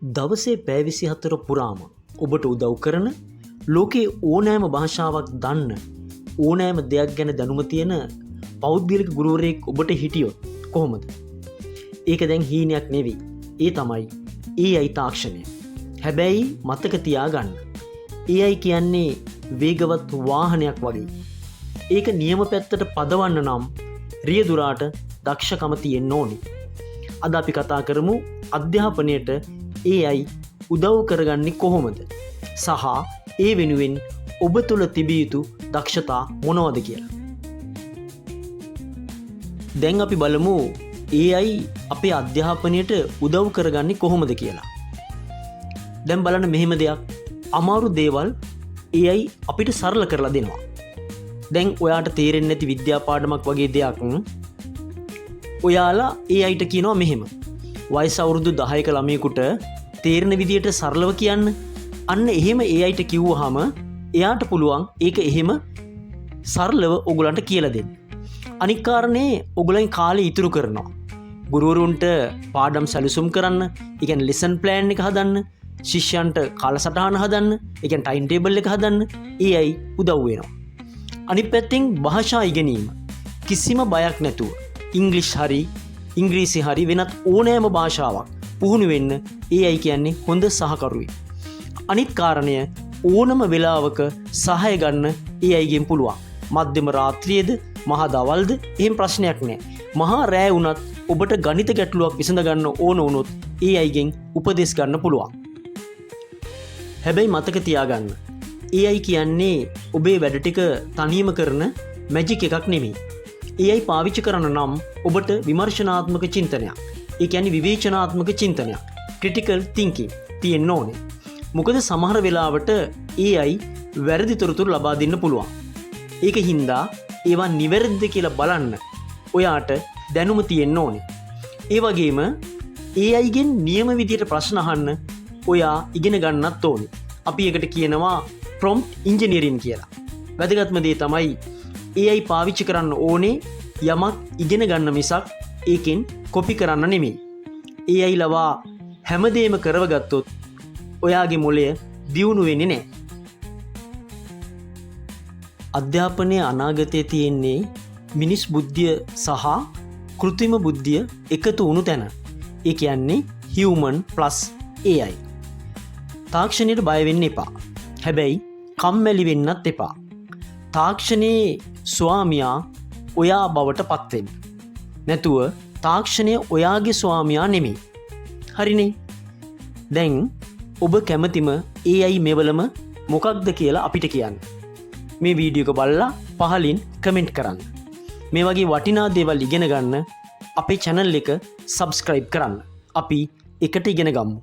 දවසේ පැය 24 පුරාම ඔබට උදව් කරන ලෝකයේ ඕනෑම භාෂාවක් දන්න ඕනෑම දෙයක් ගැන දැනුම තියෙන පෞද්ගලික ගුරුවරයෙක් ඔබට හිටියොත් කොහොමද? ඒක දැන් හීනයක් නෙවෙයි. ඒ තමයි AI තාක්ෂණය. හැබැයි මතක තියාගන්න. AI කියන්නේ වේගවත් වාහනයක් වගේ. ඒක නියම පැත්තට පදවන්න නම් රියදුරාට දක්ෂකම තියෙන්න ඕනේ. අද අපි කතා කරමු අධ්‍යාපනයට AI උදව් කරගන්නේ කොහොමද? සහ ඒ වෙනුවෙන් ඔබ තුළ තිබිය යුතු දක්ෂතා මොනවද කියලා. දැන් අපි බලමු AI අපේ අධ්‍යාපනයට උදව් කරගන්නේ කොහොමද කියලා. දැන් බලන්න මෙහෙම දෙයක්. අමාරු දේවල් AI අපිට සරල කරලා දෙනවා. දැන් ඔයාට තේරෙන්නේ නැති විද්‍යා පාඩමක් වගේ දෙයක් ඔයාලා AIට කියනවා මෙහෙම. වයස අවුරුදු 10ක ළමයෙකුට තේරෙන විදියට සරලව කියන්න. අන්න එහෙම AIට කිව්වහම එයාට පුළුවන් ඒක එහෙම සරලව ඔයගලන්ට කියලා දෙන්න. අනික් කාරණේ ඔයගලන් කාලේ ඉතුරු කරනවා. ගුරුවරුන්ට පාඩම් සැලසුම් කරන්න, ඒ කියන්නේ ලෙසන් ප්ලෑන් එක හදන්න, ශිෂ්‍යයන්ට කාලසටහන හදන්න, ඒ කියන්නේ ටයිම් ටේබල් එක හදන්න AI උදව් වෙනවා. අනිත් පැත්තෙන් භාෂා ඉගෙනීම කිසිම බයක් නැතුව ඉංග්‍රීසි හරි වෙනත් ඕනෑම භාෂාවක් පුහුණු වෙන්න AI කියන්නේ හොඳ සහකරුවෙක්. අනිත් කාරණය ඕනම වෙලාවක සහාය ගන්න AI ගෙන් පුළුවන්. මධ්‍යම රාත්‍රියේද මහා දවල්ද එහෙම ප්‍රශ්නයක් නැහැ. මහා රෑ වුණත් ඔබට ගණිත ගැටලුවක් විසඳ ගන්න ඕන වුණොත් AI ගෙන් උපදෙස් ගන්න පුළුවන්. හැබැයි මතක තියාගන්න. AI කියන්නේ ඔබේ වැඩ ටික තනියම කරන මැජික් එකක් නෙමෙයි. AI පාවිච්චි කරන නම් ඔබට විමර්ශනාත්මක චින්තනයක්, ඒ කියන්නේ විවේචනාත්මක චින්තනයක්, ක්‍රිටිකල් තින්කින් තියෙන්න ඕනේ. මොකද සමහර වෙලාවට AI වැරදි තොරතුරු ලබා දෙන්න පුළුවන්. ඒක හින්දා ඒවා නිවැරදිද කියලා බලන්න ඔයාට දැනුම තියෙන්න ඕනේ. ඒ වගේම AI ගෙන් නියම විදියට ප්‍රශ්න අහන්න ඔයා ඉගෙන ගන්නත් ඕනේ. අපි ඒකට කියනවා prompt engineering කියලා. වැදගත්ම දේ තමයි AI පාවිච්චි කරන්න ඕනේ යමක් ඉගෙන ගන්න මිසක් ඒකෙන් කොපි කරන්න නෙමෙයි. AI ලවා හැමදේම කරවගත්තොත් ඔයාගේ මොළය දියුණු වෙන්නේ නැහැ. අධ්‍යාපනයේ අනාගතයේ තියෙන්නේ මිනිස් බුද්ධිය සහ කෘත්‍රිම බුද්ධිය එකතු වුණු තැන. ඒ කියන්නේ human plus AI. තාක්ෂණයට බය වෙන්න එපා. හැබැයි කම්මැලි වෙන්නත් එපා. තාක්ෂණයේ ස්වාමියා ඔයා බවට පත් වෙන්න. නැතුව තාක්ෂණය ඔයාගේ ස්වාමියා නෙමෙයි. හරිනේ. දැන් ඔබ කැමතිම AI මෙවලම මොකක්ද කියලා අපිට කියන්න. මේ වීඩියෝ එක බලලා පහලින් කමෙන්ට් කරන්න. මේ වගේ වටිනා දේවල් ඉගෙන ගන්න අපේ channel එක subscribe කරන්න. අපි එකට ඉගෙන ගමු.